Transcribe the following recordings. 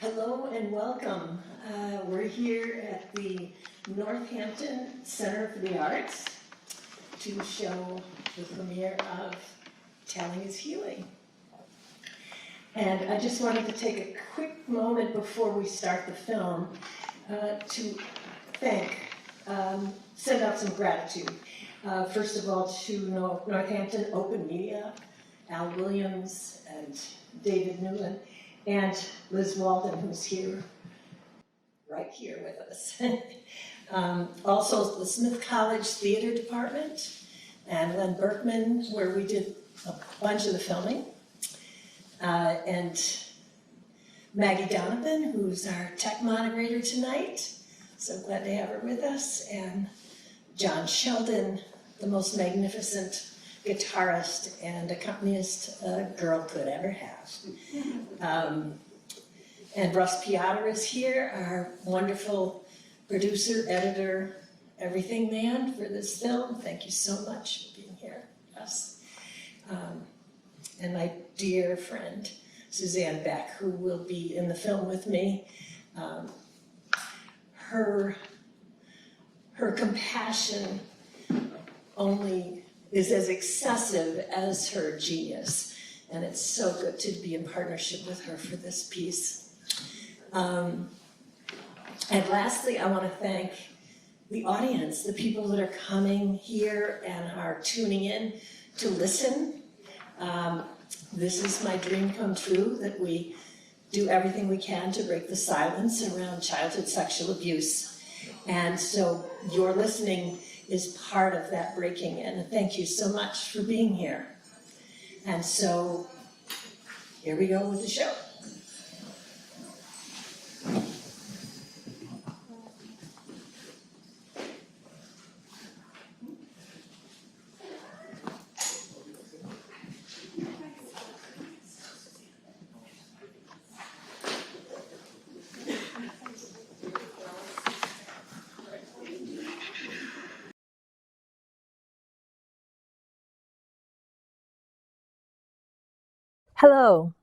Hello and welcome. We're here at the Northampton Center for the Arts to show the premiere of Telling is Healing. And I just wanted to take a quick moment before we start the film to send out some gratitude. First of all, to Northampton Open Media, Al Williams and David Newland, and Liz Walden, who's here, right here with us. Also, the Smith College Theater Department, and Len Berkman, where we did a bunch of the filming. And Maggie Donovan, who's our tech moderator tonight. So glad to have her with us. And John Sheldon, the most magnificent guitarist and accompanist a girl could ever have. And Russ Piotr is here, our wonderful producer, editor, everything man for this film. Thank you so much for being here, Russ. And my dear friend, Suzanne Beck, who will be in the film with me. Her compassion only is as excessive as her genius. And it's so good to be in partnership with her for this piece. And lastly, I want to thank the audience, the people that are coming here and are tuning in to listen. This is my dream come true, that we do everything we can to break the silence around childhood sexual abuse. And so your listening is part of that breaking, and thank you so much for being here. And so here we go with the show. Hello,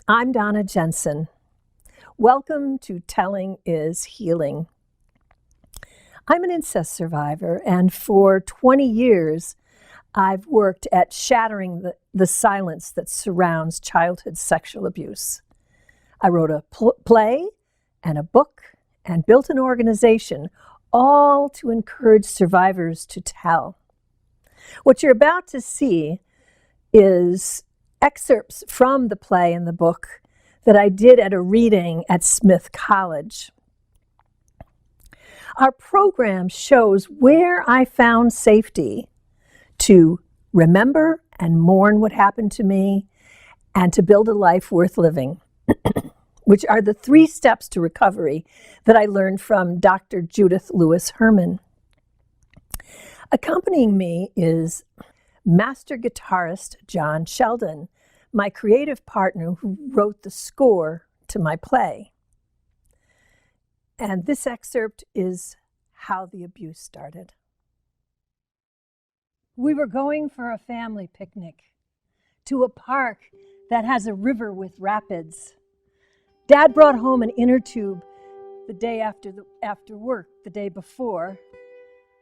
I'm Donna Jensen. Welcome to Telling is Healing. I'm an incest survivor, and for 20 years, I've worked at shattering the silence that surrounds childhood sexual abuse. I wrote a play and a book and built an organization, all to encourage survivors to tell. What you're about to see is excerpts from the play and the book that I did at a reading at Smith College. Our program shows where I found safety to remember and mourn what happened to me and to build a life worth living, which are the 3 steps to recovery that I learned from Dr. Judith Lewis Herman. Accompanying me is master guitarist John Sheldon, my creative partner who wrote the score to my play. And this excerpt is how the abuse started. We were going for a family picnic to a park that has a river with rapids. Dad brought home an inner tube the day after work, the day before.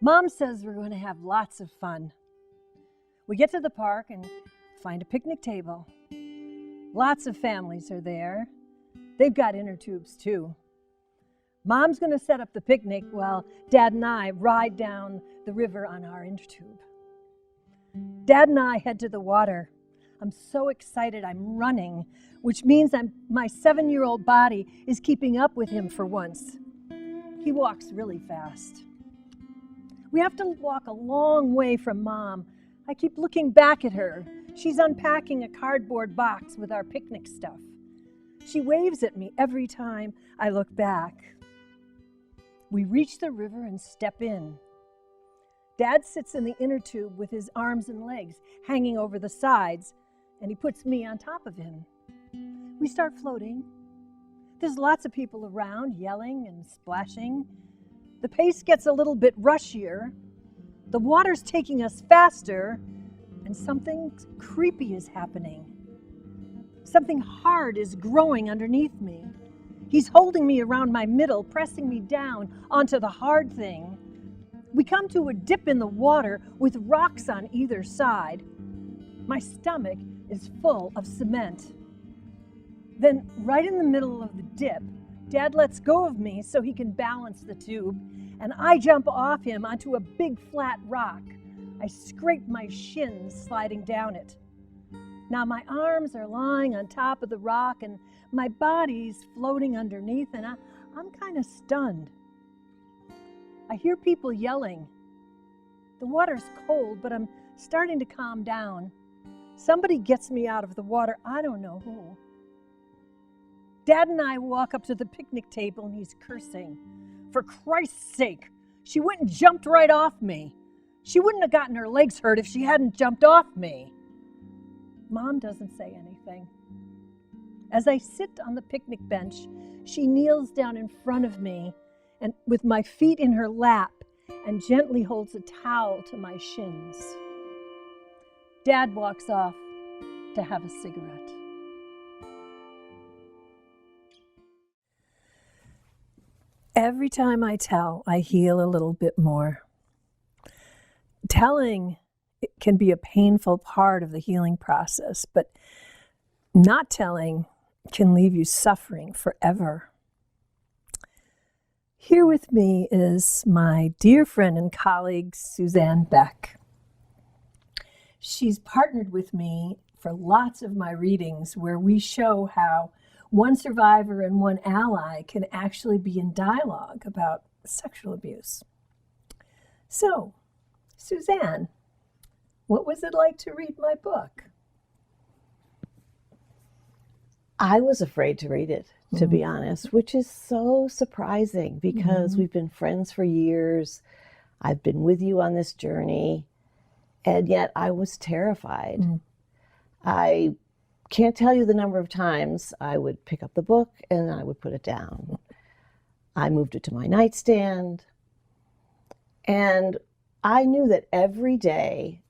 Mom says we're going to have lots of fun. We get to the park and find a picnic table. Lots of families are there. They've got inner tubes too. Mom's going to set up the picnic while Dad and I ride down the river on our inner tube. Dad and I head to the water. I'm so excited I'm running, which means my 7-year-old body is keeping up with him for once. He walks really fast. We have to walk a long way from Mom. I keep looking back at her. She's unpacking a cardboard box with our picnic stuff. She waves at me every time I look back. We reach the river and step in. Dad sits in the inner tube with his arms and legs hanging over the sides, and he puts me on top of him. We start floating. There's lots of people around yelling and splashing. The pace gets a little bit rushier. The water's taking us faster, and something creepy is happening. Something hard is growing underneath me. He's holding me around my middle, pressing me down onto the hard thing. We come to a dip in the water with rocks on either side. My stomach is full of cement. Then, right in the middle of the dip, Dad lets go of me so he can balance the tube, and I jump off him onto a big flat rock. I scrape my shins sliding down it. Now my arms are lying on top of the rock and my body's floating underneath, and I'm kind of stunned. I hear people yelling. The water's cold, but I'm starting to calm down. Somebody gets me out of the water. I don't know who. Dad and I walk up to the picnic table and he's cursing. For Christ's sake, she went and jumped right off me. She wouldn't have gotten her legs hurt if she hadn't jumped off me. Mom doesn't say anything. As I sit on the picnic bench, she kneels down in front of me and with my feet in her lap and gently holds a towel to my shins. Dad walks off to have a cigarette. Every time I tell, I heal a little bit more. Telling can be a painful part of the healing process, but not telling can leave you suffering forever. Here with me is my dear friend and colleague, Suzanne Beck. She's partnered with me for lots of my readings where we show how one survivor and one ally can actually be in dialogue about sexual abuse. So, Suzanne, what was it like to read my book? I was afraid to read it, to be honest, which is so surprising because we've been friends for years. I've been with you on this journey, and yet I was terrified. I can't tell you the number of times I would pick up the book and I would put it down. I moved it to my nightstand, and I knew that every day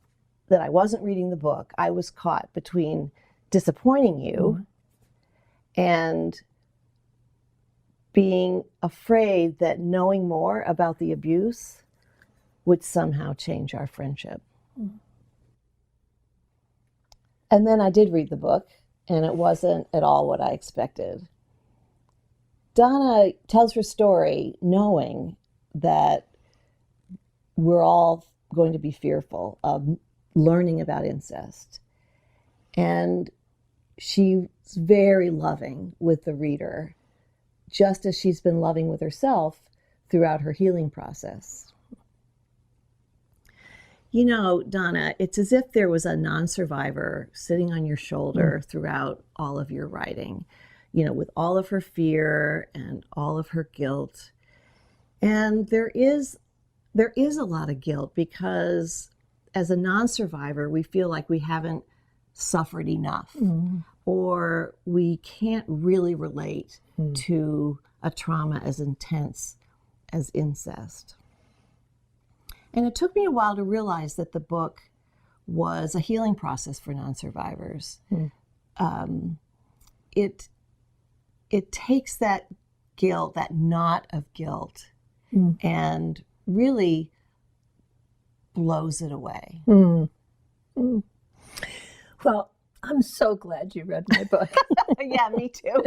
that I wasn't reading the book, I was caught between disappointing you and being afraid that knowing more about the abuse would somehow change our friendship. And then I did read the book, and it wasn't at all what I expected. Donna tells her story knowing that we're all going to be fearful of learning about incest. And she's very loving with the reader, just as she's been loving with herself throughout her healing process. You know, Donna, it's as if there was a non-survivor sitting on your shoulder throughout all of your writing, you know, with all of her fear and all of her guilt. And there is a lot of guilt because as a non-survivor, we feel like we haven't suffered enough, or we can't really relate to a trauma as intense as incest. And it took me a while to realize that the book was a healing process for non-survivors. It takes that guilt, that knot of guilt, and really blows it away. Well, I'm so glad you read my book. Yeah, me too.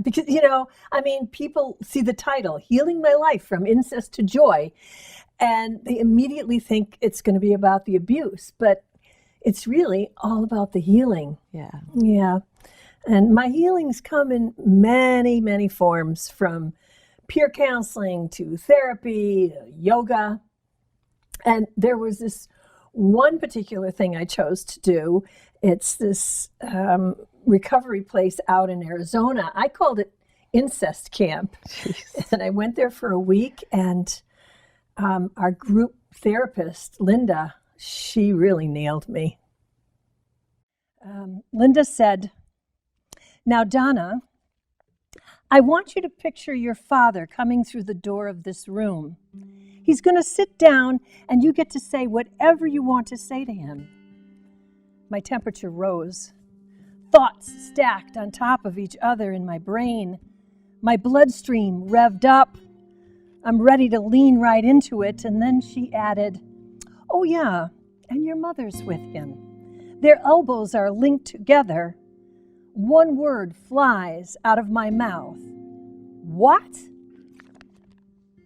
Because, you know, I mean, people see the title, Healing My Life from Incest to Joy, and they immediately think it's going to be about the abuse, but it's really all about the healing. Yeah. And my healings come in many, many forms, from peer counseling to therapy, yoga. And there was this one particular thing I chose to do. It's this recovery place out in Arizona. I called it Incest Camp. Jeez. And I went there for a week, and our group therapist, Linda, she really nailed me. Linda said, "Now, Donna, I want you to picture your father coming through the door of this room. He's going to sit down, and you get to say whatever you want to say to him." My temperature rose. Thoughts stacked on top of each other in my brain. My bloodstream revved up. I'm ready to lean right into it. And then she added, "Oh yeah, and your mother's with him. Their elbows are linked together." One word flies out of my mouth. "What?"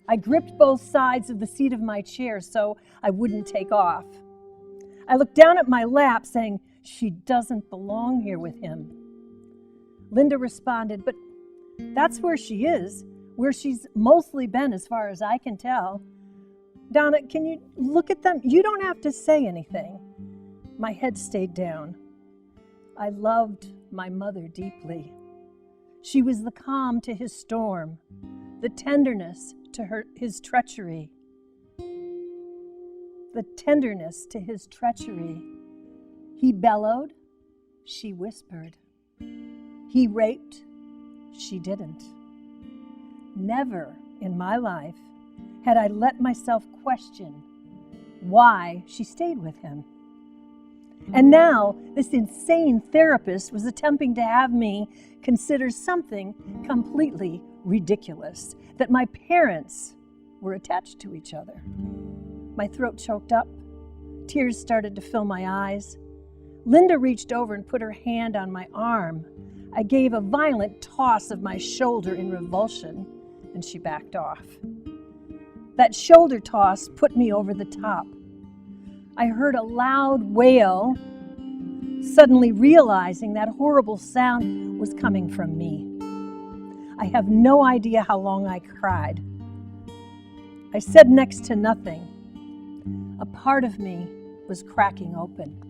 I gripped both sides of the seat of my chair so I wouldn't take off. I looked down at my lap saying, "She doesn't belong here with him." Linda responded, "But that's where she is, where she's mostly been as far as I can tell. Donna, can you look at them? You don't have to say anything." My head stayed down. I loved my mother deeply. She was the calm to his storm, the tenderness to his treachery. The tenderness to his treachery. He bellowed, she whispered. He raped, she didn't. Never in my life had I let myself question why she stayed with him. And now this insane therapist was attempting to have me consider something completely ridiculous, that my parents were attached to each other. My throat choked up. Tears started to fill my eyes. Linda reached over and put her hand on my arm. I gave a violent toss of my shoulder in revulsion, and she backed off. That shoulder toss put me over the top. I heard a loud wail, suddenly realizing that horrible sound was coming from me. I have no idea how long I cried. I said next to nothing. A part of me was cracking open.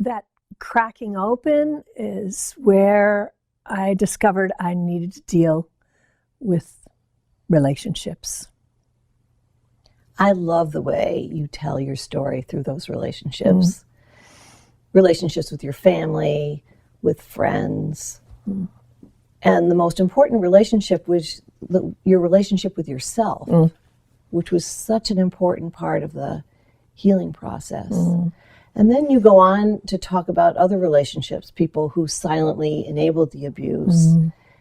That cracking open is where I discovered I needed to deal with relationships. I love the way you tell your story through those relationships. Relationships with your family, with friends. And the most important relationship was your relationship with yourself, which was such an important part of the healing process. And then you go on to talk about other relationships, people who silently enabled the abuse,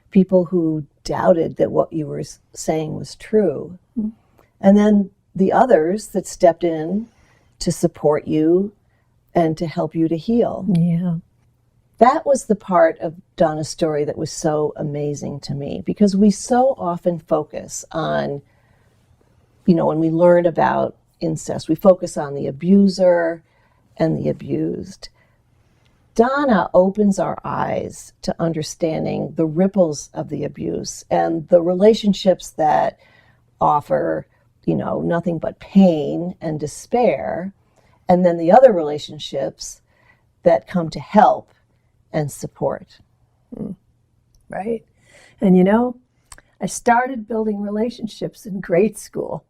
people who doubted that what you were saying was true. And then the others that stepped in to support you and to help you to heal. Yeah. That was the part of Donna's story that was so amazing to me, because we so often focus on, when we learn about incest, we focus on the abuser and the abused. Donna opens our eyes to understanding the ripples of the abuse and the relationships that offer, nothing but pain and despair, and then the other relationships that come to help and support. Right. And I started building relationships in grade school.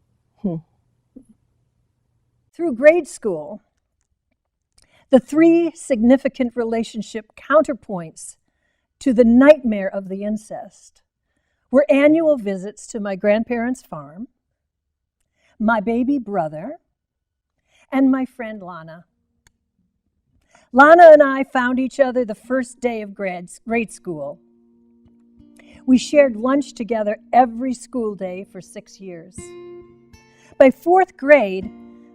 Through grade school, the three significant relationship counterpoints to the nightmare of the incest were annual visits to my grandparents' farm, my baby brother, and my friend Lana. Lana and I found each other the first day of grade school. We shared lunch together every school day for 6 years. By 4th grade,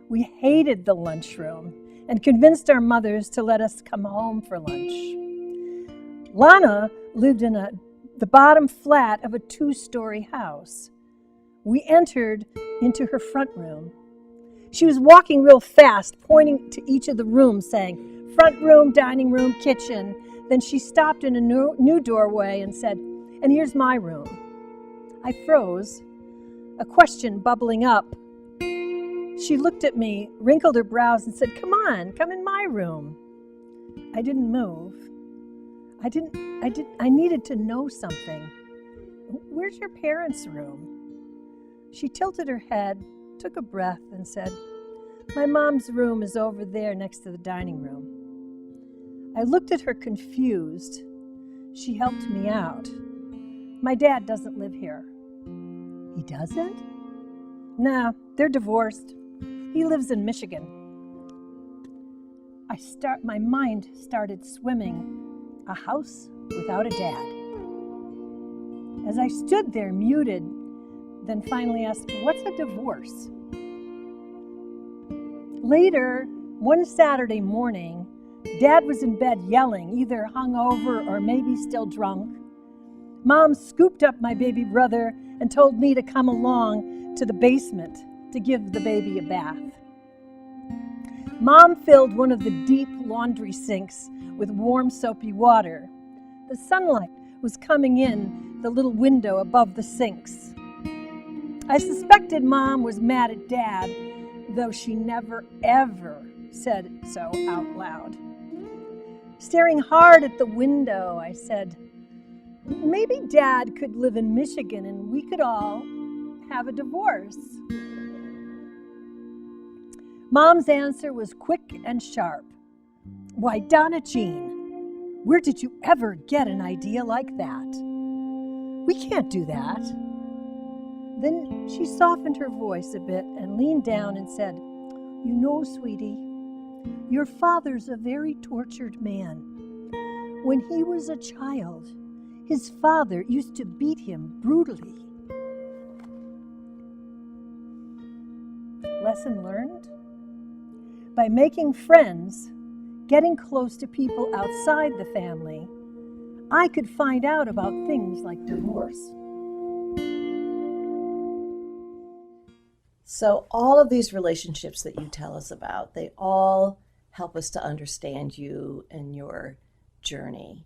we hated the lunchroom and convinced our mothers to let us come home for lunch. Lana lived in the bottom flat of a 2-story house. We entered into her front room. She was walking real fast, pointing to each of the rooms, saying, "Front room, dining room, kitchen." Then she stopped in a new doorway and said, "And here's my room." I froze, a question bubbling up. She looked at me, wrinkled her brows, and said, "Come on, come in my room." I didn't move. I needed to know something. "Where's your parents' room?" She tilted her head, took a breath, and said, "My mom's room is over there next to the dining room." I looked at her confused. She helped me out. "My dad doesn't live here." "He doesn't?" "Nah, they're divorced. He lives in Michigan." My mind started swimming. a house without a dad. As I stood there muted, then finally asked, "What's a divorce?" Later, one Saturday morning, Dad was in bed yelling, either hungover or maybe still drunk. Mom scooped up my baby brother and told me to come along to the basement to give the baby a bath. Mom filled one of the deep laundry sinks with warm, soapy water. The sunlight was coming in the little window above the sinks. I suspected Mom was mad at Dad, though she never, ever said so out loud. Staring hard at the window, I said, "Maybe Dad could live in Michigan and we could all have a divorce." Mom's answer was quick and sharp. "Why, Donna Jean, where did you ever get an idea like that? We can't do that." Then she softened her voice a bit and leaned down and said, "You know, sweetie, your father's a very tortured man. When he was a child, his father used to beat him brutally." Lesson learned? By making friends, getting close to people outside the family, I could find out about things like divorce. So all of these relationships that you tell us about, they all help us to understand you and your journey.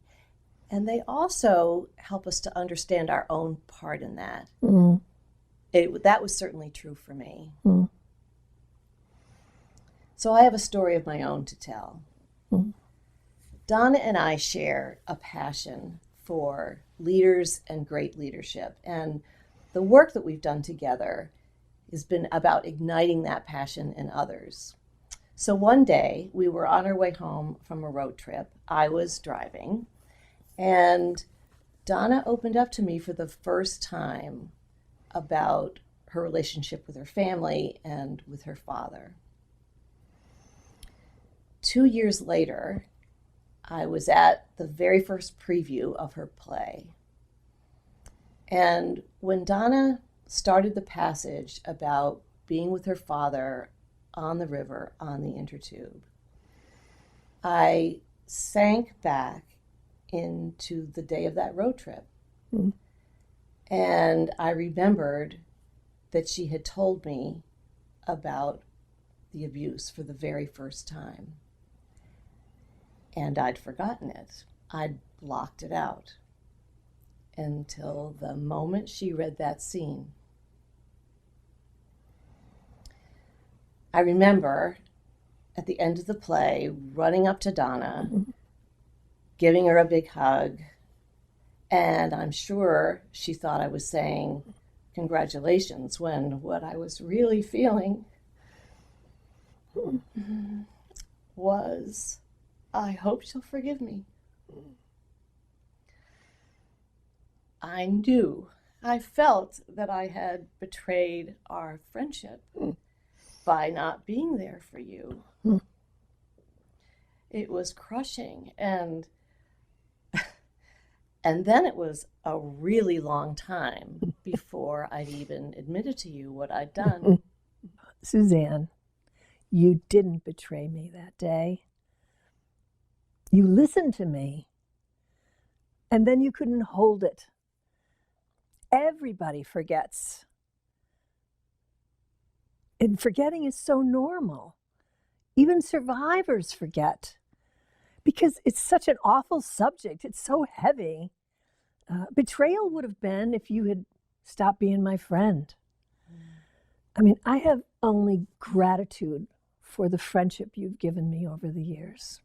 And they also help us to understand our own part in that. That was certainly true for me. So I have a story of my own to tell. Donna and I share a passion for leaders and great leadership. And the work that we've done together has been about igniting that passion in others. So one day we were on our way home from a road trip. I was driving, and Donna opened up to me for the first time about her relationship with her family and with her father. 2 years later, I was at the very first preview of her play. And when Donna started the passage about being with her father on the river on the Intertube, I sank back into the day of that road trip. And I remembered that she had told me about the abuse for the very first time. And I'd forgotten it. I'd blocked it out until the moment she read that scene. I remember at the end of the play running up to Donna, giving her a big hug, and I'm sure she thought I was saying congratulations, when what I was really feeling was, I hope she'll forgive me. I felt that I had betrayed our friendship by not being there for you. It was crushing, and then it was a really long time before I'd even admitted to you what I'd done. Suzanne, you didn't betray me that day. You listened to me, and then you couldn't hold it. Everybody forgets. And forgetting is so normal. Even survivors forget because it's such an awful subject. It's so heavy. Betrayal would have been if you had stopped being my friend. I mean, I have only gratitude for the friendship you've given me over the years.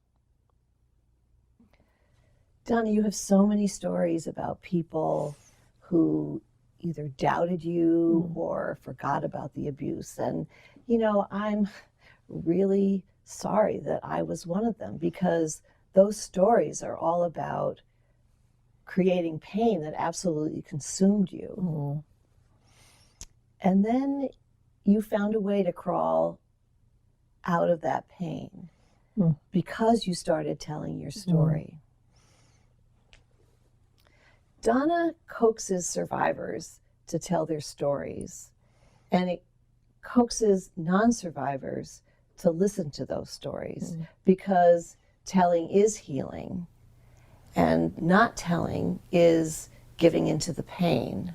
Donna, you have so many stories about people who either doubted you or forgot about the abuse. And, you know, I'm really sorry that I was one of them, because those stories are all about creating pain that absolutely consumed you. And then you found a way to crawl out of that pain because you started telling your story. Donna coaxes survivors to tell their stories, and it coaxes non-survivors to listen to those stories because telling is healing and not telling is giving into the pain.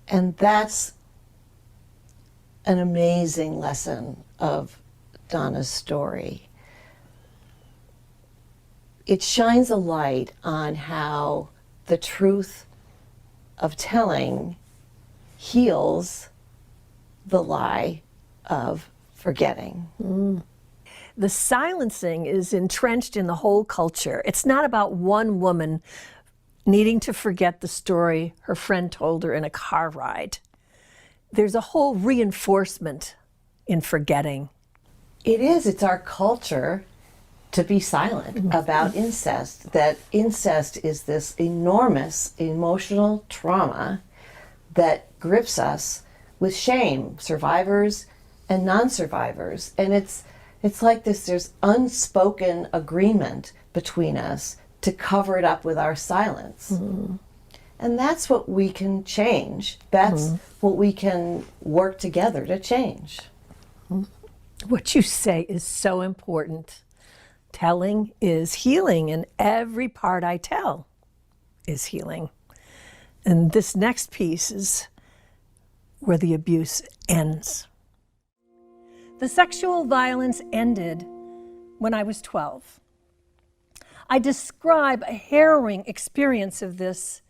And that's an amazing lesson of Donna's story. It shines a light on how the truth of telling heals the lie of forgetting. The silencing is entrenched in the whole culture. It's not about one woman needing to forget the story her friend told her in a car ride. There's a whole reinforcement in forgetting. It is. It's our culture to be silent about incest, that incest is this enormous emotional trauma that grips us with shame, survivors and non-survivors. And it's like this, there's unspoken agreement between us to cover it up with our silence. And that's what we can change. That's what we can work together to change. What you say is so important. Telling is healing, and every part I tell is healing. And this next piece is where the abuse ends. The sexual violence ended when I was 12. I describe a harrowing experience of this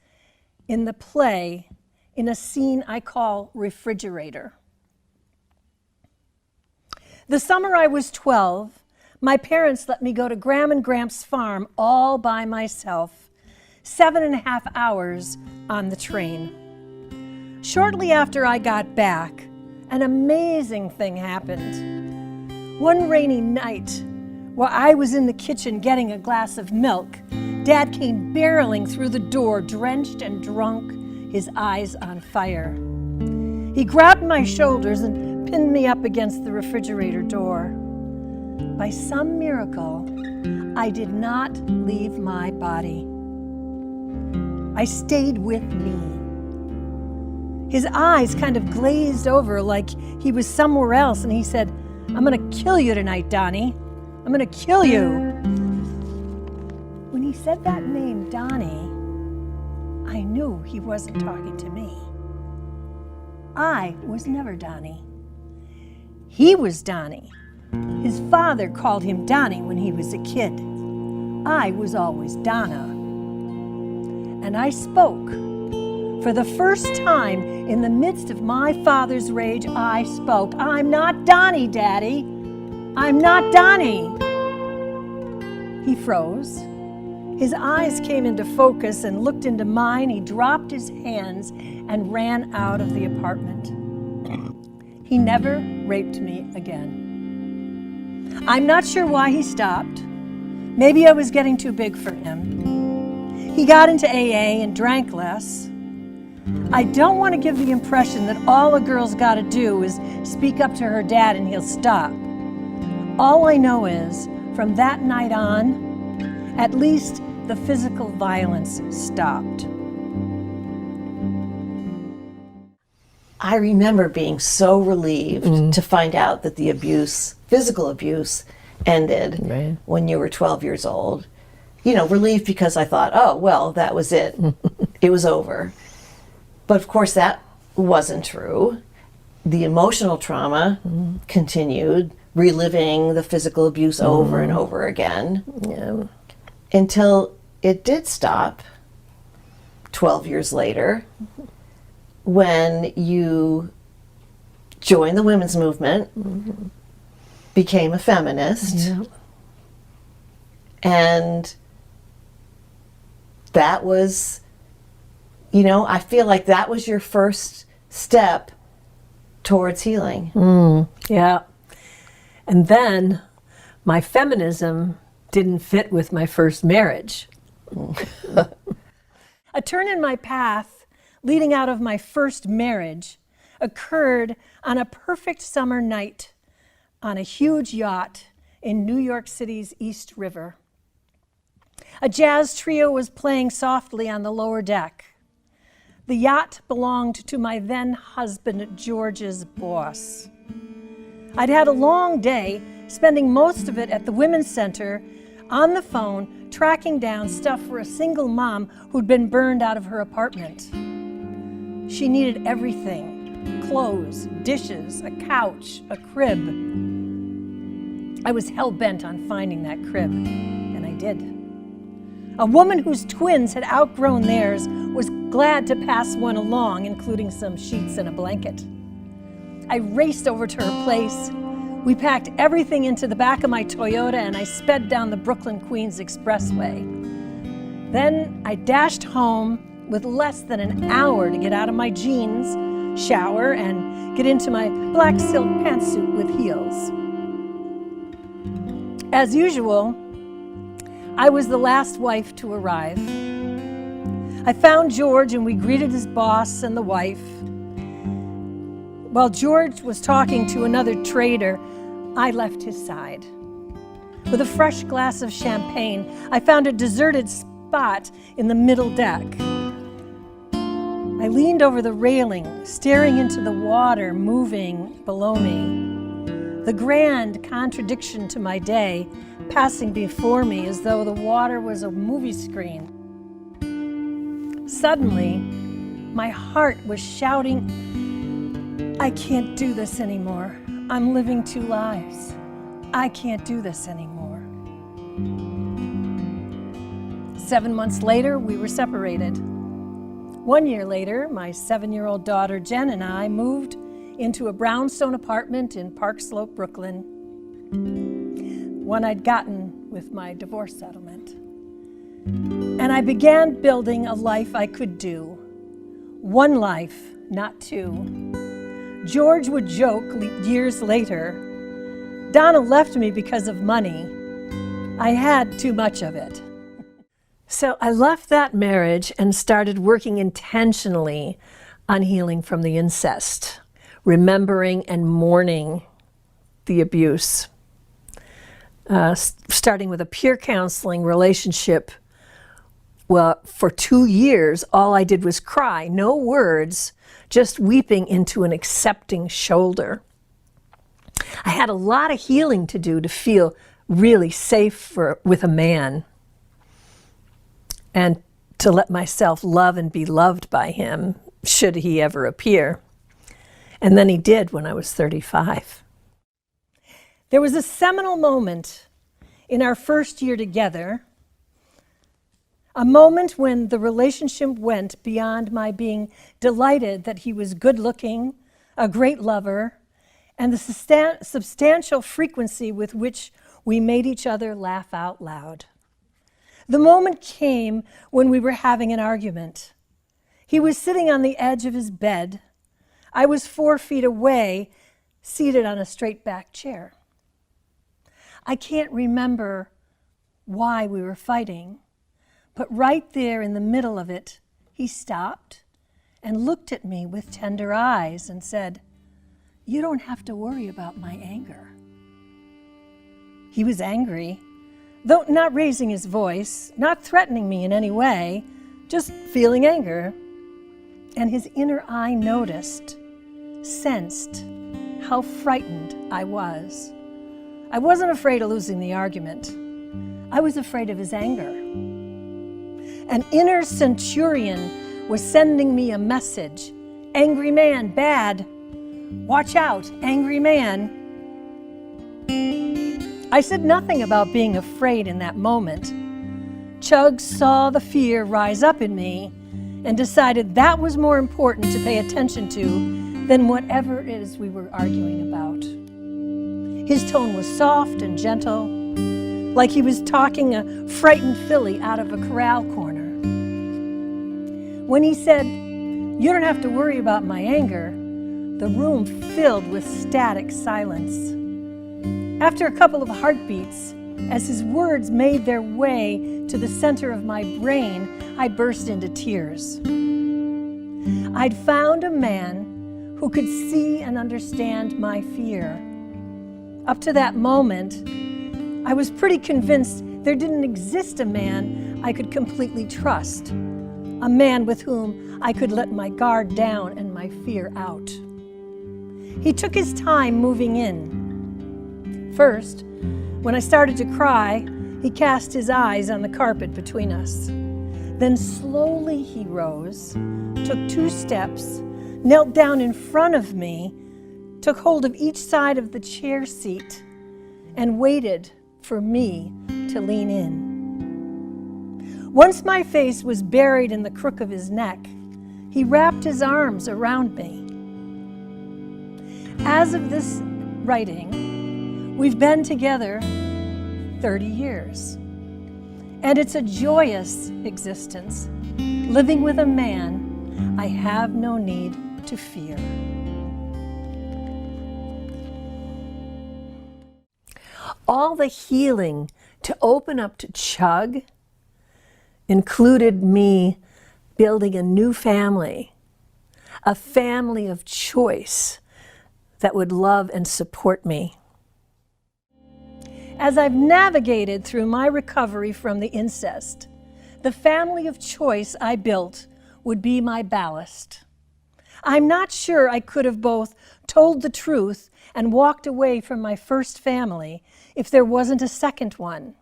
in the play in a scene I call Refrigerator. The summer I was 12, my parents let me go to Graham and Gramps' farm all by myself, 7.5 hours on the train. Shortly after I got back, an amazing thing happened. One rainy night, while I was in the kitchen getting a glass of milk, Dad came barreling through the door, drenched and drunk, his eyes on fire. He grabbed my shoulders and pinned me up against the refrigerator door. By some miracle, I did not leave my body. I stayed with me. His eyes kind of glazed over like he was somewhere else, and he said, "I'm gonna kill you tonight, Donnie. I'm gonna kill you." When he said that name, Donnie, I knew he wasn't talking to me. I was never Donnie. He was Donnie. His father called him Donnie when he was a kid. I was always Donna. And I spoke. For the first time in the midst of my father's rage, I spoke. "I'm not Donnie, Daddy. I'm not Donnie." He froze. His eyes came into focus and looked into mine. He dropped his hands and ran out of the apartment. He never raped me again. I'm not sure why he stopped. Maybe I was getting too big for him. He got into AA and drank less. I don't want to give the impression that all a girl's got to do is speak up to her dad and he'll stop. All I know is, from that night on, at least the physical violence stopped. I remember being so relieved to find out that the abuse, physical abuse, ended when you were 12 years old. You know, relieved because I thought, oh, well, that was it. It was over. But of course, that wasn't true. The emotional trauma continued, reliving the physical abuse over and over again until it did stop 12 years later when you joined the women's movement, became a feminist, and that was, you know, I feel like that was your first step towards healing. Yeah. And then my feminism didn't fit with my first marriage. A turn in my path leading out of my first marriage occurred on a perfect summer night on a huge yacht in New York City's East River. A jazz trio was playing softly on the lower deck. The yacht belonged to my then husband George's boss. I'd had a long day, spending most of it at the Women's Center, on the phone, tracking down stuff for a single mom who'd been burned out of her apartment. She needed everything: clothes, dishes, a couch, a crib. I was hell-bent on finding that crib, and I did. A woman whose twins had outgrown theirs was glad to pass one along, including some sheets and a blanket. I raced over to her place. We packed everything into the back of my Toyota, and I sped down the Brooklyn-Queens Expressway. Then I dashed home with less than an hour to get out of my jeans, shower, and get into my black silk pantsuit with heels. As usual, I was the last wife to arrive. I found George and we greeted his boss and the wife. While George was talking to another trader, I left his side. With a fresh glass of champagne, I found a deserted spot in the middle deck. I leaned over the railing, staring into the water moving below me. The grand contradiction to my day passing before me as though the water was a movie screen. Suddenly, my heart was shouting, "I can't do this anymore. I'm living two lives. I can't do this anymore." 7 months later, we were separated. 1 year later, my 7-year-old daughter Jen and I moved into a brownstone apartment in Park Slope, Brooklyn, one I'd gotten with my divorce settlement. And I began building a life I could do. One life, not two. George would joke years later, "Donna left me because of money. I had too much of it." So I left that marriage and started working intentionally on healing from the incest, remembering and mourning the abuse. Starting with a peer counseling relationship. Well, for 2 years, all I did was cry, no words, just weeping into an accepting shoulder. I had a lot of healing to do to feel really safe with a man and to let myself love and be loved by him, should he ever appear. And then he did when I was 35. There was a seminal moment in our first year together, a moment when the relationship went beyond my being delighted that he was good looking, a great lover, and the substantial frequency with which we made each other laugh out loud. The moment came when we were having an argument. He was sitting on the edge of his bed. I was 4 feet away, seated on a straight back chair. I can't remember why we were fighting, but right there in the middle of it, he stopped and looked at me with tender eyes and said, "You don't have to worry about my anger." He was angry, though not raising his voice, not threatening me in any way, just feeling anger. And his inner eye noticed, sensed how frightened I was. I wasn't afraid of losing the argument. I was afraid of his anger. An inner centurion was sending me a message. Angry man, bad. Watch out, angry man. I said nothing about being afraid in that moment. Chug saw the fear rise up in me and decided that was more important to pay attention to than whatever it is we were arguing about. His tone was soft and gentle, like he was talking a frightened filly out of a corral corner. When he said, "You don't have to worry about my anger," the room filled with static silence. After a couple of heartbeats, as his words made their way to the center of my brain, I burst into tears. I'd found a man who could see and understand my fear. Up to that moment, I was pretty convinced There didn't exist a man I could completely trust, a man with whom I could let my guard down and my fear out. He took his time moving in. First, when I started to cry, he cast his eyes on the carpet between us. Then slowly he rose, took 2 steps, knelt down in front of me, took hold of each side of the chair seat, and waited for me to lean in. Once my face was buried in the crook of his neck, he wrapped his arms around me. As of this writing, we've been together 30 years. And it's a joyous existence, living with a man I have no need to fear. All the healing to open up to Chug included me building a new family, a family of choice that would love and support me. As I've navigated through my recovery from the incest, the family of choice I built would be my ballast. I'm not sure I could have both told the truth and walked away from my first family if there wasn't a second one.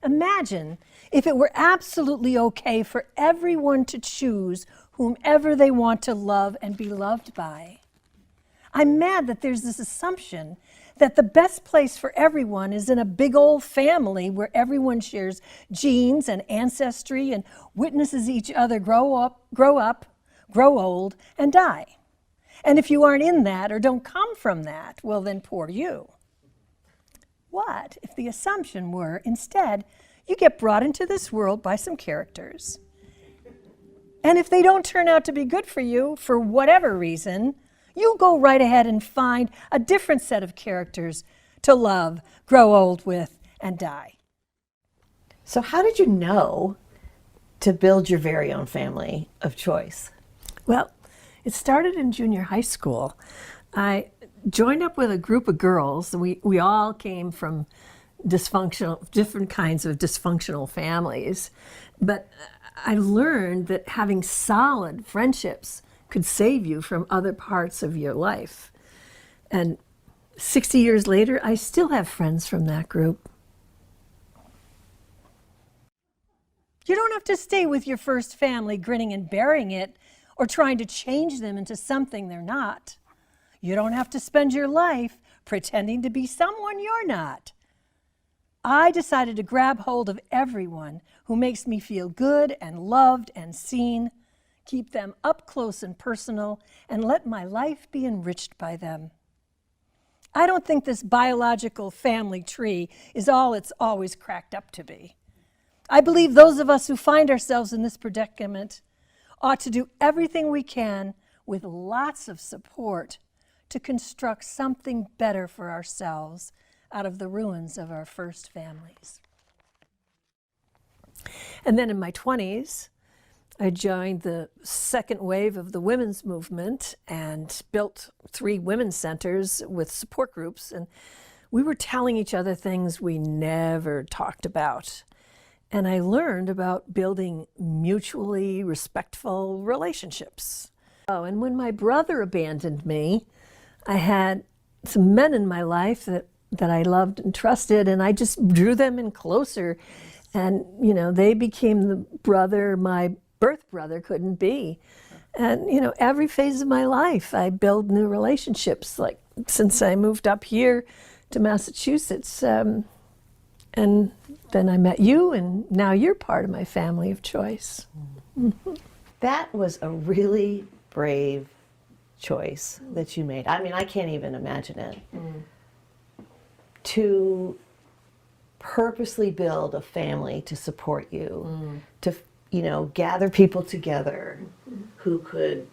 Imagine if it were absolutely okay for everyone to choose whomever they want to love and be loved by. I'm mad that there's this assumption that the best place for everyone is in a big old family where everyone shares genes and ancestry and witnesses each other grow up, grow old, and die. And if you aren't in that or don't come from that, well then poor you. What if the assumption were, instead, you get brought into this world by some characters, and if they don't turn out to be good for you for whatever reason, you go right ahead and find a different set of characters to love, grow old with, and die. So how did you know to build your very own family of choice? Well, it started in junior high school. I joined up with a group of girls. We all came from different kinds of dysfunctional families. But I learned that having solid friendships could save you from other parts of your life. And 60 years later, I still have friends from that group. You don't have to stay with your first family grinning and bearing it or trying to change them into something they're not. You don't have to spend your life pretending to be someone you're not. I decided to grab hold of everyone who makes me feel good and loved and seen, keep them up close and personal, and let my life be enriched by them. I don't think this biological family tree is all it's always cracked up to be. I believe those of us who find ourselves in this predicament ought to do everything we can with lots of support to construct something better for ourselves out of the ruins of our first families. And then in my 20s, I joined the second wave of the women's movement and built 3 women's centers with support groups. And we were telling each other things we never talked about. And I learned about building mutually respectful relationships. Oh, and when my brother abandoned me, I had some men in my life that I loved and trusted, and I just drew them in closer. And, you know, they became the brother my birth brother couldn't be. And, you know, every phase of my life, I build new relationships, like since I moved up here to Massachusetts. And then I met you, and now you're part of my family of choice. Mm-hmm. That was a really brave choice that you made. I mean, I can't even imagine it. To purposely build a family to support you, to, you know, gather people together who could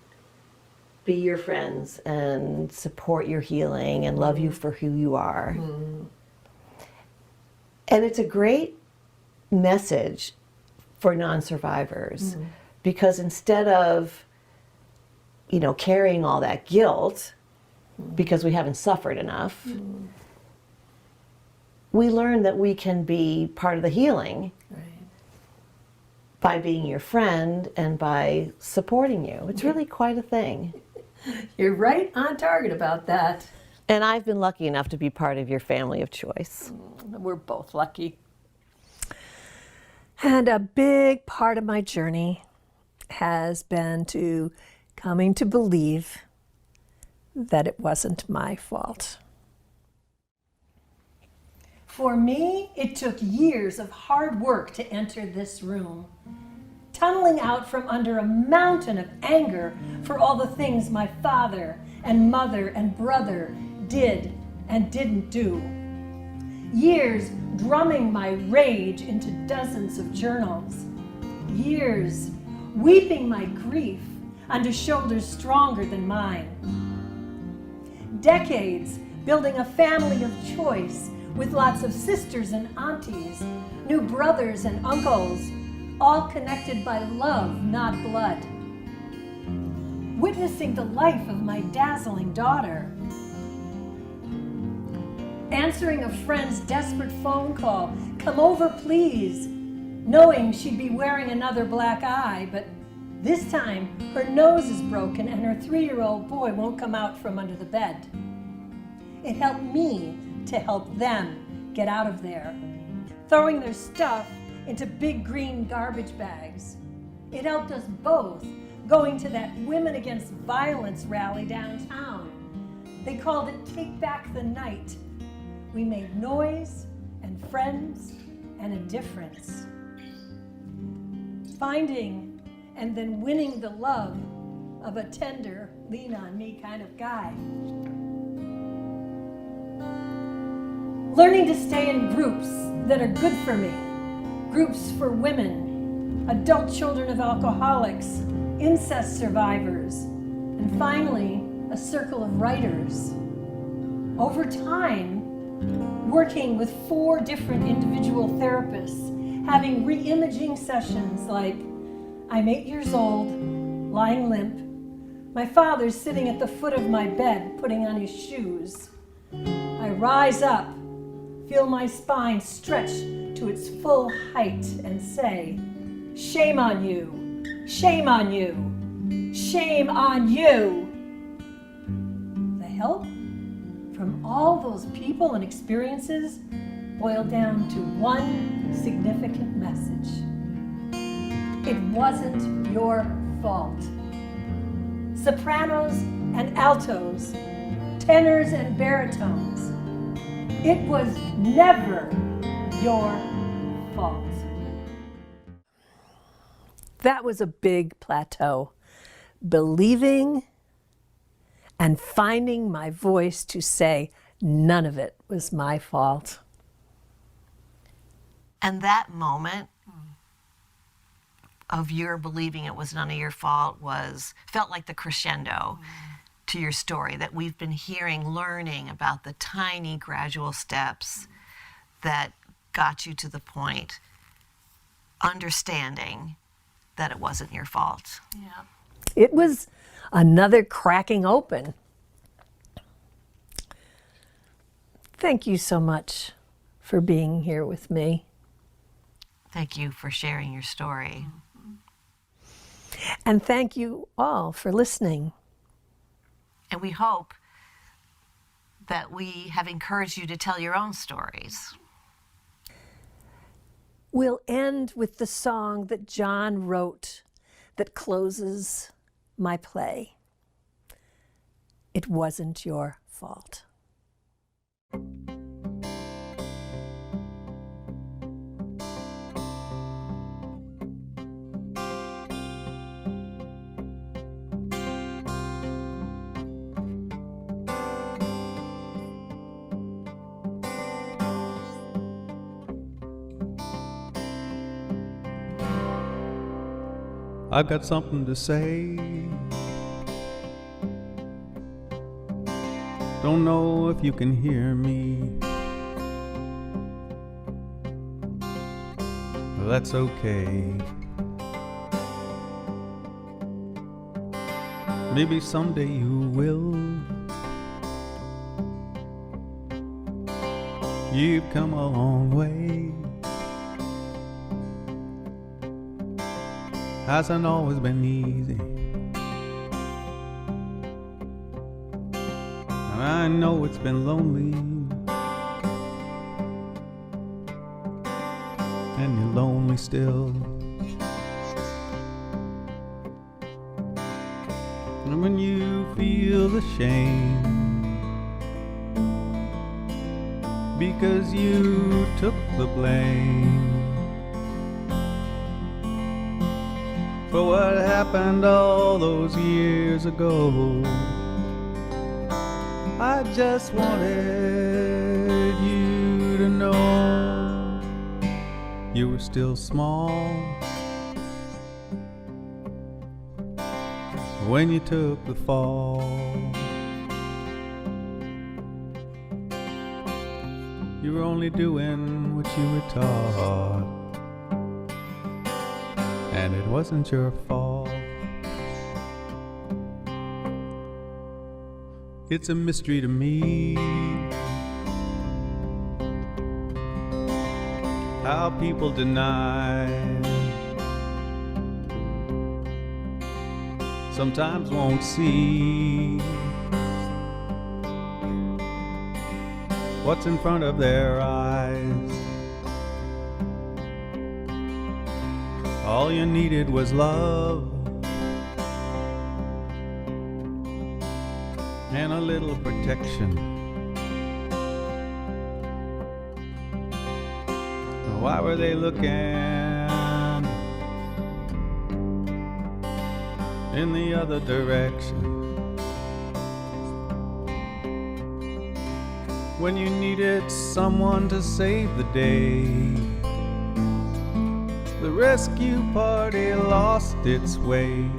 be your friends and support your healing and love you for who you are. And it's a great message for non-survivors because instead of, you know, carrying all that guilt because we haven't suffered enough, we learn that we can be part of the healing Right. by being your friend and by supporting you. It's really quite a thing. You're right on target about that. And I've been lucky enough to be part of your family of choice. We're both lucky. And a big part of my journey has been to coming to believe that it wasn't my fault. For me, it took years of hard work to enter this room, tunneling out from under a mountain of anger for all the things my father and mother and brother did and didn't do. Years drumming my rage into dozens of journals. Years weeping my grief onto shoulders stronger than mine. Decades building a family of choice with lots of sisters and aunties, new brothers and uncles, all connected by love, not blood. Witnessing the life of my dazzling daughter. Answering a friend's desperate phone call, "Come over, please," knowing she'd be wearing another black eye, but this time her nose is broken and her 3-year-old boy won't come out from under the bed. It helped me to help them get out of there, throwing their stuff into big green garbage bags. It helped us both going to that Women Against Violence rally downtown. They called it Take Back the Night. We made noise and friends and a difference. Finding and then winning the love of a tender, lean-on-me kind of guy. Learning to stay in groups that are good for me. Groups for women, adult children of alcoholics, incest survivors, and finally, a circle of writers. Over time, working with 4 different individual therapists, having re-imaging sessions like, I'm 8 years old, lying limp. My father's sitting at the foot of my bed, putting on his shoes. I rise up, feel my spine stretch to its full height and say, shame on you, shame on you, shame on you. The help from all those people and experiences boiled down to one significant message. It wasn't your fault. Sopranos and altos, tenors and baritones, it was never your fault. That was a big plateau. Believing and finding my voice to say none of it was my fault. And that moment of your believing it was none of your fault felt like the crescendo to your story that we've been hearing, learning about the tiny gradual steps that got you to the point, understanding that it wasn't your fault. Yeah. It was another cracking open. Thank you so much for being here with me. Thank you for sharing your story. And thank you all for listening. And we hope that we have encouraged you to tell your own stories. We'll end with the song that John wrote that closes my play. It wasn't your fault. I've got something to say. Don't know if you can hear me. That's okay. Maybe someday you will. You've come a long way. Hasn't always been easy. And I know it's been lonely. And you're lonely still. And when you feel the shame because you took the blame for what happened all those years ago, I just wanted you to know you were still small when you took the fall. You were only doing what you were taught, and it wasn't your fault. It's a mystery to me how people deny, sometimes won't see what's in front of their eyes. All you needed was love and a little protection. Why were they looking in the other direction when you needed someone to save the day? The rescue party lost its way,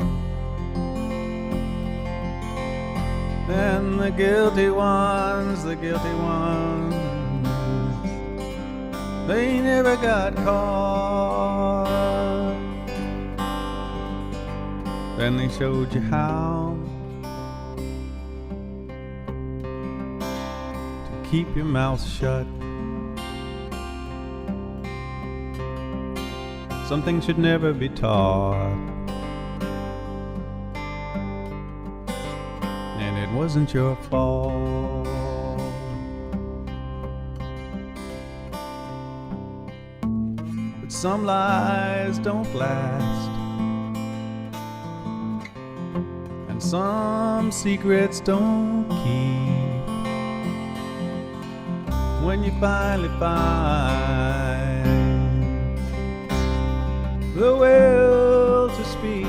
and the guilty ones, they never got caught. Then they showed you how to keep your mouth shut. Something should never be taught, and it wasn't your fault. But some lies don't last, and some secrets don't keep. When you finally find the will to speak,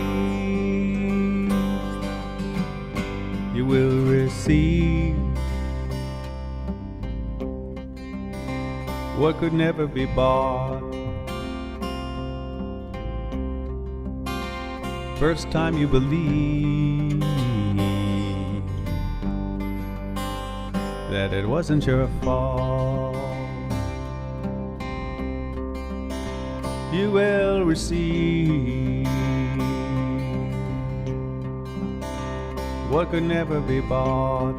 you will receive what could never be bought. First time you believe that it wasn't your fault, you will receive what could never be bought.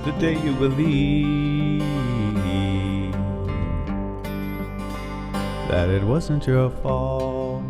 The day you believe that it wasn't your fault.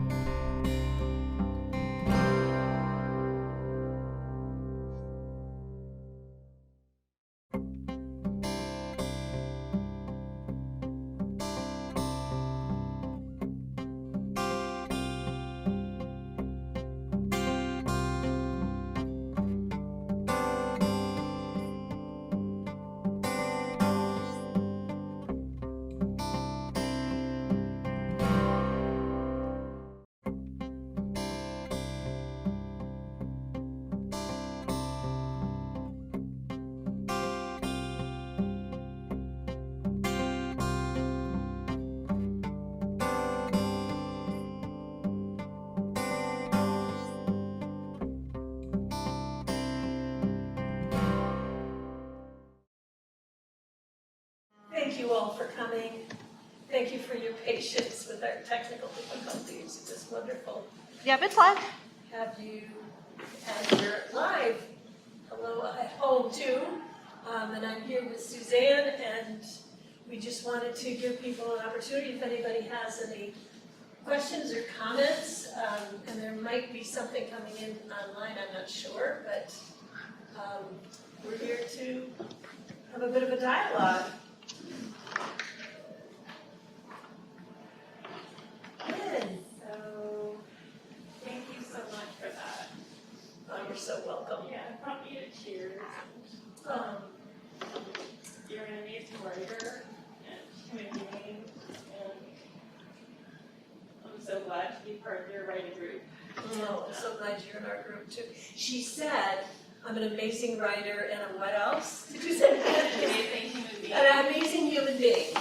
Thank you all for coming. Thank you for your patience with our technical difficulties. It was wonderful. Yeah, it's live. Have you, and you're live. hello at home too. And I'm here with Suzanne, and we just wanted to give people an opportunity if anybody has any questions or comments. And there might be something coming in online, I'm not sure, but we're here to have a bit of a dialogue. Good. So, thank you so much for that. You're so welcome. Yeah, it brought me to tears. You're an amazing writer and human being, and I'm so glad to be part of your writing group. Oh, I'm so glad you're in our group too. She said, I'm an amazing writer and a what else? Did you say that? Amazing human being. An amazing human being.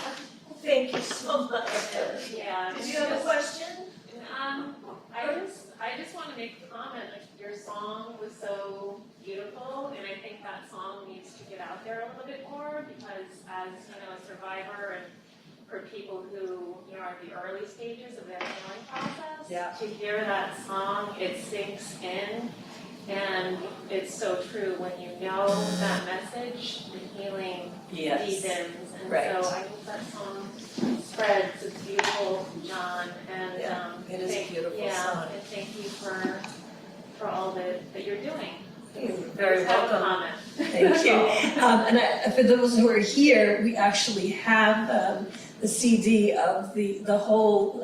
Thank you so much. Yeah. Did you have a question? I just want to make a comment. Like, your song was so beautiful, and I think that song needs to get out there a little bit more, because as a survivor, and for people who are at the early stages of their healing process, to hear that song, it sinks in, and it's so true. When you know that message, the healing deepens, and so I think that song spreads. It's beautiful, John, and it is a beautiful song. and thank you for all that you're doing. You're very Just have a welcome. comment. Thank you. And for those who are here, we actually have the CD of the whole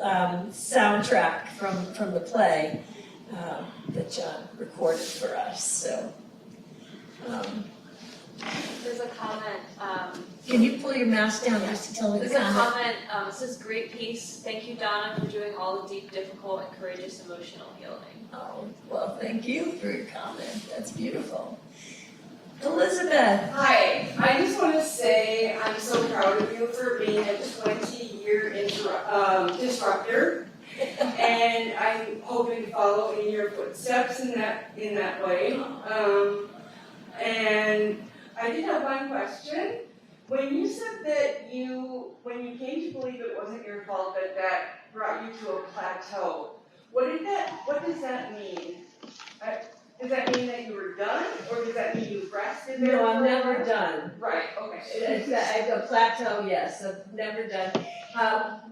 soundtrack from the play that John recorded for us. So, There's a comment. can you pull your mask down just to tell me the There's a comment? comment. It says, "Great piece. Thank you, Donna, for doing all the deep, difficult, and courageous emotional healing." Oh, well, thank you for your comment. That's beautiful. Elizabeth. Hi, I just want to say I'm so proud of you for being a 20-year disruptor, and I'm hoping to follow in your footsteps in that way. And I did have one question. When you said that when you came to believe it wasn't your fault, that brought you to a plateau, what does that mean? Does that mean that you were done, or does that mean you rested there? No, I'm never done. Right, okay. It's a plateau, yes, I'm never done.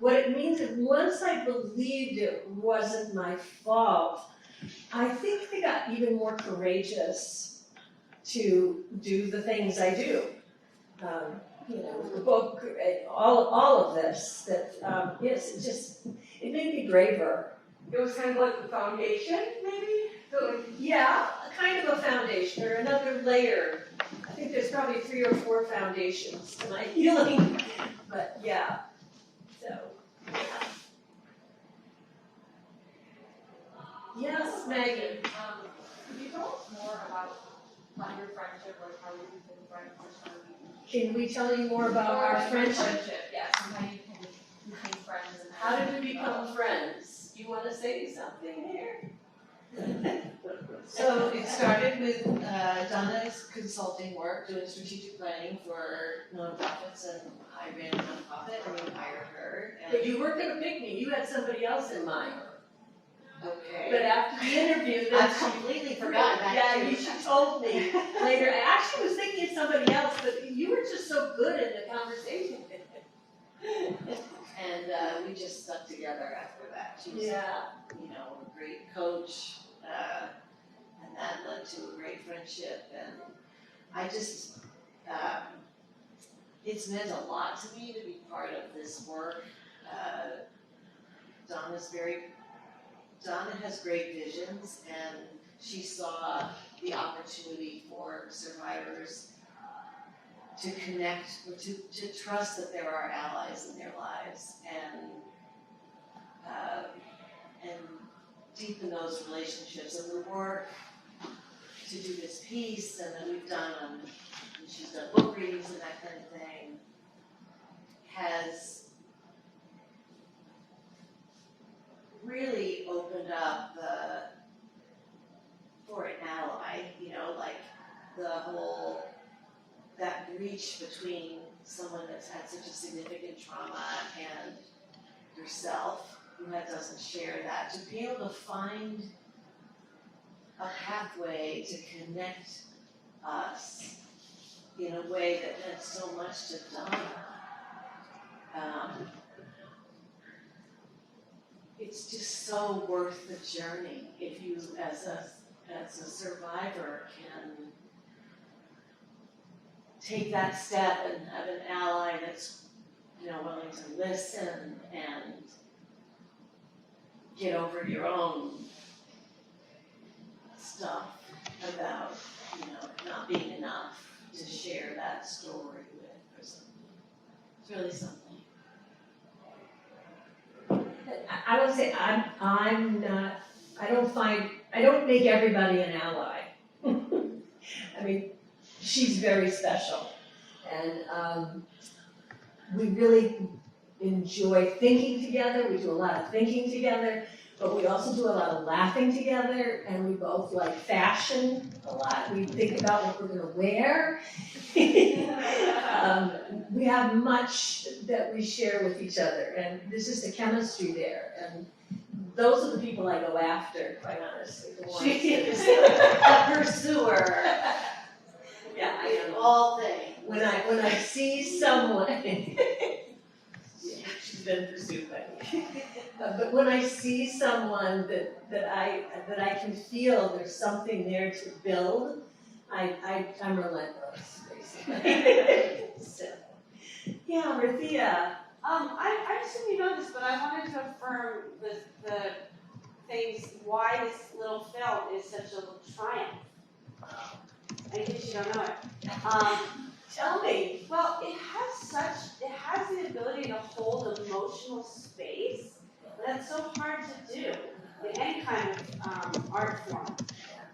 What it means is once I believed it wasn't my fault, I think I got even more courageous to do the things I do. The book, all of this, yes, it made me braver. It was kind of like the foundation, maybe? Yeah, kind of a foundation or another layer. I think there's probably 3 or 4 foundations to my healing, but yeah, so. Yes, Maggie. Could you tell us more about your friendship, like how you became friends or something? Can we tell you more about our friendship? Yes, and how you became friends. And How did we become friends? You want to say something here? So it started with Donna's consulting work, doing strategic planning for nonprofits, and I ran a nonprofit and we hired her. But you weren't gonna pick me, you had somebody else in mind. Okay. But after the interview, then I've completely forgotten that too. she told me later. I actually was thinking of somebody else, but you were just so good in the conversation. And we just stuck together after that. She was, a great coach, and that led to a great friendship. And I just, it's meant a lot to me to be part of this work. Donna has great visions, and she saw the opportunity for survivors to connect, or to trust that there are allies in their lives, and deepen those relationships. And the work to do this piece, and that we've done, and she's done book readings and that kind of thing, has really opened up for an ally, like the whole, that breach between someone that's had such a significant trauma and yourself, who doesn't share that, to be able to find a pathway to connect us in a way that meant so much to Donna. It's just so worth the journey if you, as a survivor, can take that step and have an ally that's, willing to listen and get over your own stuff about, not being enough to share that story with or something. It's really something. I would say I'm not, I don't make everybody an ally. I mean, she's very special. And we really enjoy thinking together. We do a lot of thinking together, but we also do a lot of laughing together, and we both like fashion a lot. We think about what we're gonna wear. We have much that we share with each other, and there's just a chemistry there. And those are the people I go after, quite honestly. The ones A pursuer. Yeah, I am. All things. When I see someone, she's been pursued by me. But when I see someone that I can feel there's something there to build, I'm relentless, basically. So, yeah, Rathia. I assume you know this, but I wanted to affirm the things, why this little film is such a triumph. In case you don't know it. Tell me. Well, it has the ability to hold emotional space that's so hard to do in any kind of art form.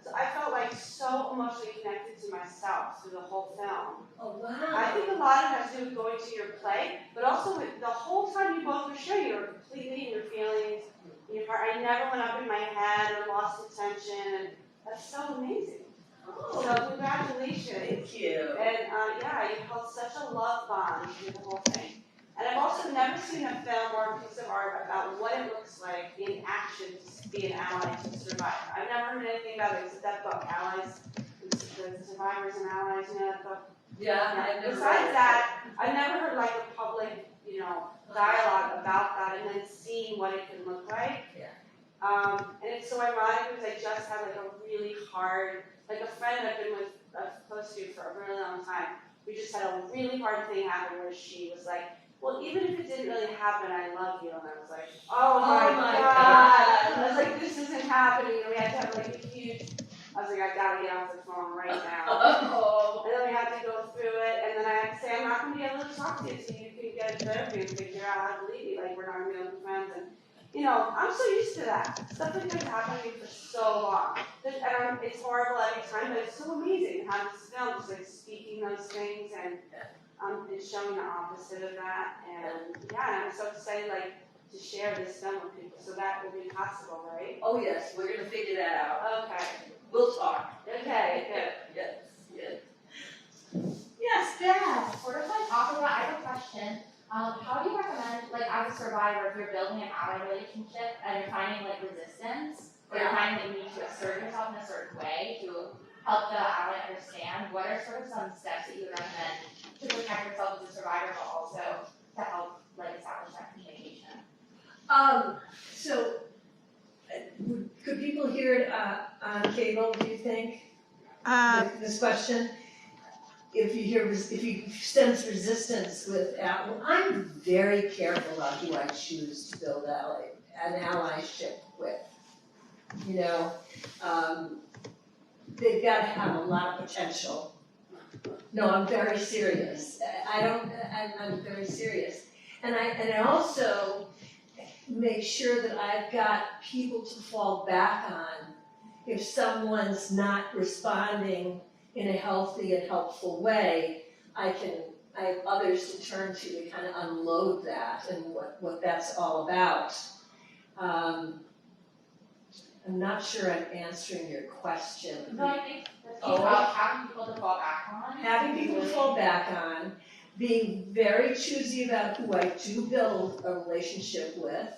So I felt like so emotionally connected to myself through the whole film. Oh, wow. I think a lot of it has to do with going to your play, but also with the whole time you both were sharing, you were completely in your feelings, in your heart. I never went up in my head or lost attention, and that's so amazing. Oh, So congratulations. thank you. And yeah, you held such a love bond through the whole thing. And I've also never seen a film or a piece of art about what it looks like in action to be an ally to survive. I've never heard anything about it except that book, Allies, the Survivors and Allies, that book. Yeah, I've never Besides read that, I've never heard like a public, dialogue about that and then seeing what it can look like. Yeah. And it's so ironic because I just had like a really hard, like a friend I've been close to for a really long time. We just had a really hard thing happen where she was like, well, even if it didn't really happen, I love you. And I was like, oh my God. I was like, this isn't happening. And we had to have like a huge, I was like, I gotta get off the phone right now. Oh. And then we had to go through it, and then I had to say, I'm not gonna be able to talk to you until you can get a therapy and figure out how to leave me, like we're not gonna be able to be friends. And I'm so used to that. Stuff like that's happened to me for so long. And it's horrible every time, but it's so amazing how this film is like speaking those things and showing the opposite of that. And yeah, I'm so excited to share this film with people, so that will be possible, right? Oh, yes, we're gonna figure that out. Okay. We'll talk. Okay, good. Yes. Yes, Beth. Sort of talking about, I have a question. How do you recommend, as a survivor, if you're building an ally relationship and you're finding resistance, or you're finding you need to assert yourself in a certain way to help the ally understand, what are sort of some steps that you would recommend to protect yourself as a survivor, but also to help establish that communication? So, could people hear it on cable, do you think? This question? If you sense resistance with, I'm very careful about who I choose to build an allyship with. They've got to have a lot of potential. No, I'm very serious. I'm very serious. And I also make sure that I've got people to fall back on if someone's not responding in a healthy and helpful way. I have others to turn to kind of unload that and what that's all about. I'm not sure I'm answering your question. No, I think the piece about having people to fall back on. Having people to fall back on, being very choosy about who I do build a relationship with,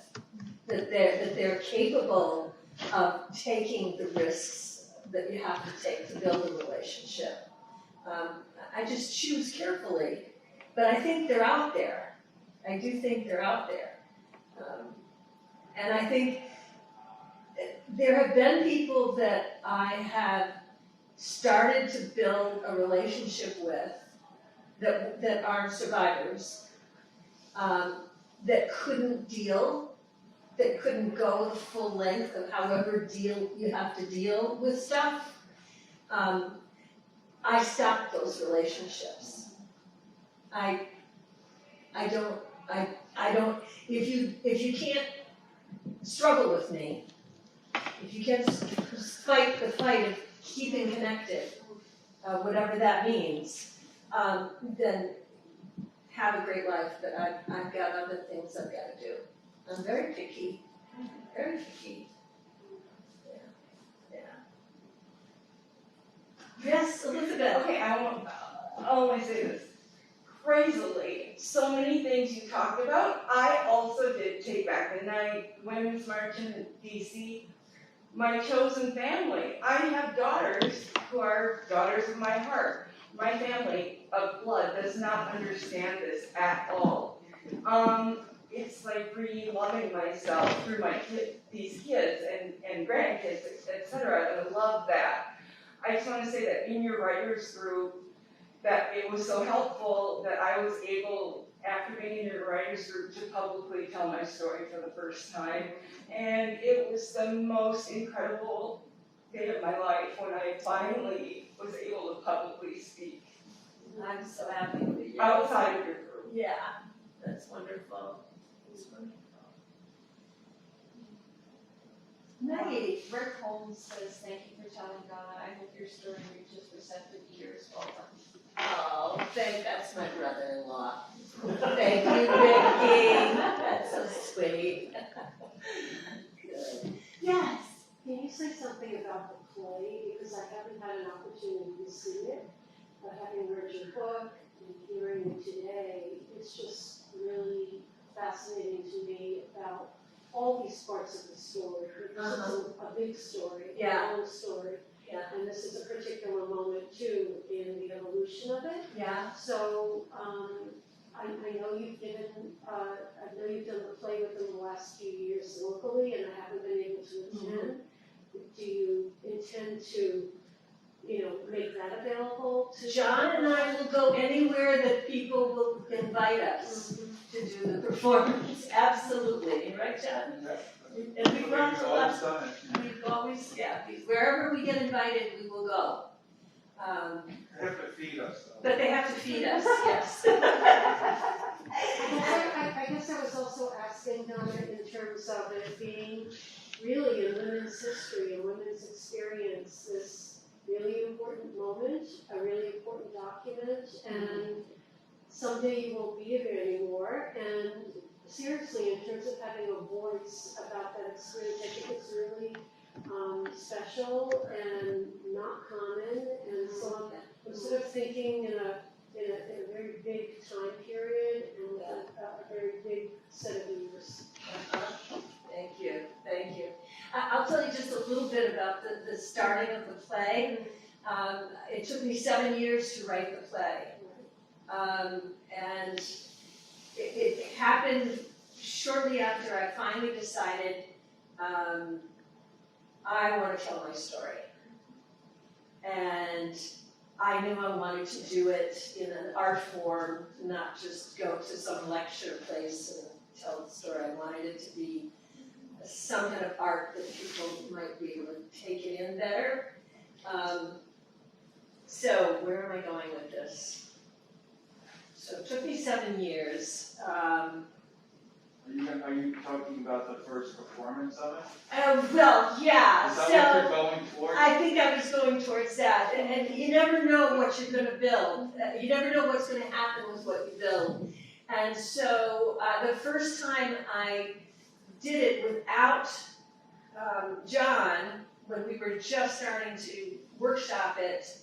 that they're capable of taking the risks that you have to take to build a relationship. I just choose carefully, but I think they're out there. I do think they're out there. And I think there have been people that I have started to build a relationship with that are survivors, that couldn't go the full length of however you have to deal with stuff. I stopped those relationships. I don't, if you can't struggle with me, if you can't fight the fight of keeping connected, whatever that means, then have a great life, but I've got other things I've got to do. I'm very picky, very picky. Yeah. Yes, Elizabeth. Okay, I'll only say this. Crazily, so many things you talked about, I also did Take Back the Night, Women's March in DC, my chosen family. I have daughters who are daughters of my heart. My family of blood does not understand this at all. It's like re-loving myself through these kids and grandkids, etc. And I love that. I just want to say that in your writers group, that it was so helpful that I was able, after being in your writers group, to publicly tell my story for the first time. And it was the most incredible day of my life when I finally was able to publicly speak. I'm so happy for you. Outside of your group. Yeah, that's wonderful. That's wonderful. Maggie. Rick Holmes says, "Thank you for telling Donna. I hope your story reaches receptive ears." Well done. Oh, that's my brother-in-law. Thank you, Vicky. That's so sweet. Good. Yes. Can you say something about the play? Because I haven't had an opportunity to see it, but having read your book and hearing it today, it's just really fascinating to me about all these parts of the story. Because it's a big story, a long story. Yeah. And this is a particular moment too in the evolution of it. Yeah. So I know you've done the play within the last few years locally, and I haven't been able to attend. Do you intend to, make that available to John and I will go anywhere that people will invite us to do the performance. Absolutely, right, John? And we've gone to lots. We've always, wherever we get invited, we will go. They have to feed us, though. But they have to feed us, yes. I guess I was also asking, Donna, in terms of it being really in women's history and women's experience, this really important moment, a really important document, and someday you won't be here anymore. And seriously, in terms of having a voice about that experience, I think it's really special and not common. And so I'm sort of thinking in a very big time period and a very big set of years. Thank you, thank you. I'll tell you just a little bit about the starting of the play. It took me 7 years to write the play. And it happened shortly after I finally decided I want to tell my story. And I knew I wanted to do it in an art form, not just go to some lecture place and tell the story. I wanted it to be some kind of art that people might be able to take it in better. So where am I going with this? So it took me 7 years. Are you talking about the first performance of it? Well, yeah. Is that what you're going towards? I think I was going towards that. And you never know what you're going to build. You never know what's going to happen with what you build. And so the first time I did it without John, when we were just starting to workshop it,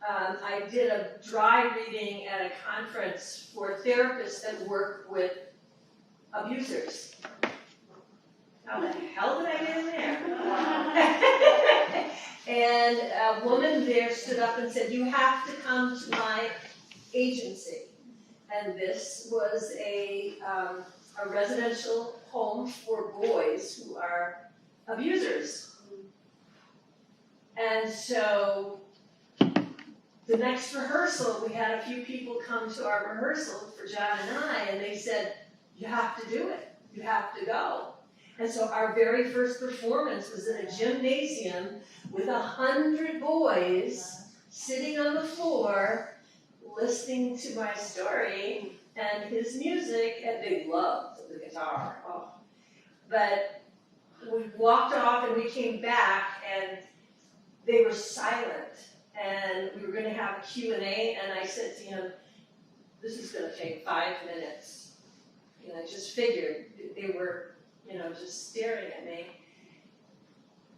I did a dry reading at a conference for therapists that work with abusers. How the hell did I get in there? And a woman there stood up and said, "You have to come to my agency." And this was a residential home for boys who are abusers. And so the next rehearsal, we had a few people come to our rehearsal for John and I, and they said, "You have to do it. You have to go." And so our very first performance was in a gymnasium with 100 boys sitting on the floor listening to my story and his music, and they loved the guitar. Oh. But we walked off and we came back and they were silent, and we were going to have a Q&A, and I said to him, "This is going to take 5 minutes." And I just figured they were, just staring at me.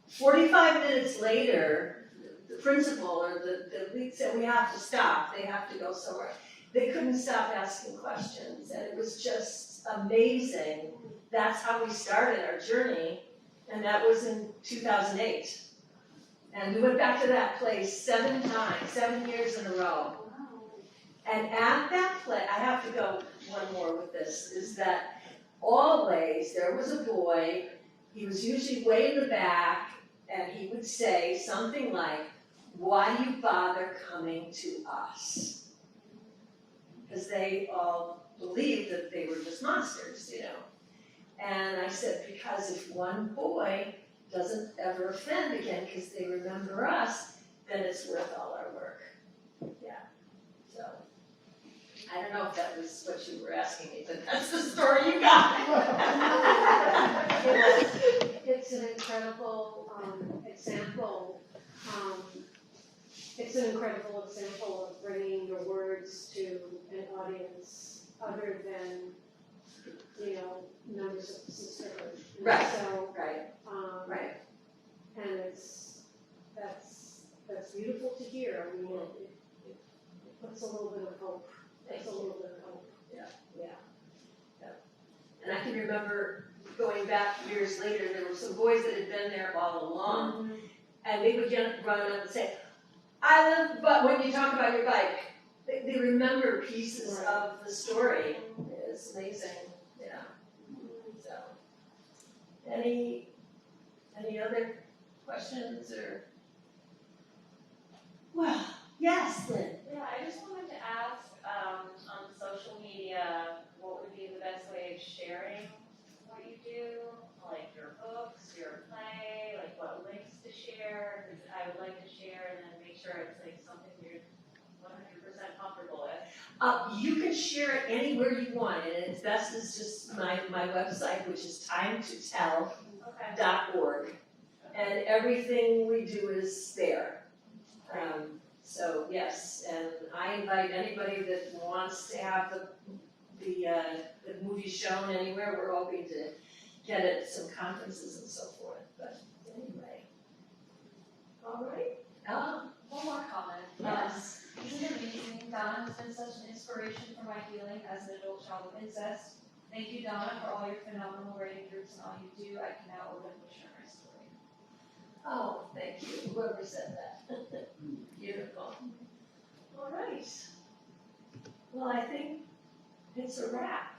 45 minutes later, the principal or the lead said, "We have to stop. They have to go somewhere." They couldn't stop asking questions, and it was just amazing. That's how we started our journey, and that was in 2008. And we went back to that place 7 times, 7 years in a row. And at that place, I have to go one more with this, is that always there was a boy, he was usually way in the back, and he would say something like, "Why do you bother coming to us?" Because they all believed that they were just monsters, And I said, "Because if one boy doesn't ever offend again because they remember us, then it's worth all our work." Yeah. So, I don't know if that was what you were asking me, but that's the story you got. It's an incredible example. It's an incredible example of bringing your words to an audience other than, members of the sisterhood. And Right. So, Right. and that's beautiful to hear. I mean, it puts a little bit of hope. It's a little bit of hope. Yeah. And I can remember going back years later, there were some boys that had been there all along, and they would run up and say, "I live," but when you talk about your bike, they remember pieces of the story. It's amazing. Yeah. So, any other questions or? Well, yes, Lynn. Yeah, I just wanted to ask, on social media, what would be the best way of sharing what you do? Like your books, your play, like what links to share? Because I would like to share and then make sure it's like something you're 100% comfortable with. You can share it anywhere you want, and it's best is just my website, which is timetotell.org. And everything we do is there. So yes, and I invite anybody that wants to have the movie shown anywhere. We're hoping to get it at some conferences and so forth. But anyway, all right. One more comment. Yes. Isn't it amazing? Donna has been such an inspiration for my healing as an adult child with incest. Thank you, Donna, for all your phenomenal writing groups and all you do. I can now openly share my story. Oh, thank you. Whoever said that. Beautiful. All right. Well, I think it's a wrap.